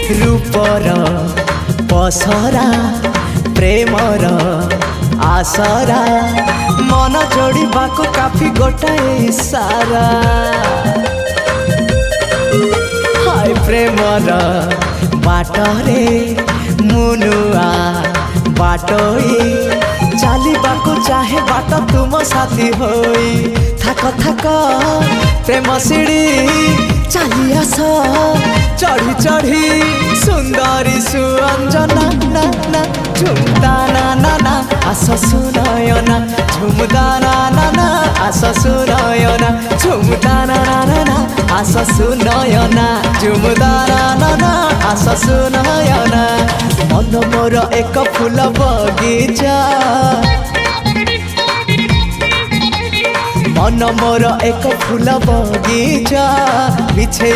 रूपर पसरा प्रेमर आसरा मन जोड़ा काफी गोटाए इशारा हाय प्रेमर बाटरे मुनुआ बाटोई चलवाको चाहे बाट तुम साथी होई थाक थाक प्रेम सीढ़ी चली आस चढ़ी चढ़ी सुंदरी सुअंजना ना ना झुमदा ना ना ना आस सुनयना झुमदा ना ना ना आस सुनयना झुमदा ना ना ना ना आस सुनयना झुमदा ना ना ना आस सुनयना मन मोर एक फूल बगीचा मन मोर एक फूल बगीचा बिछे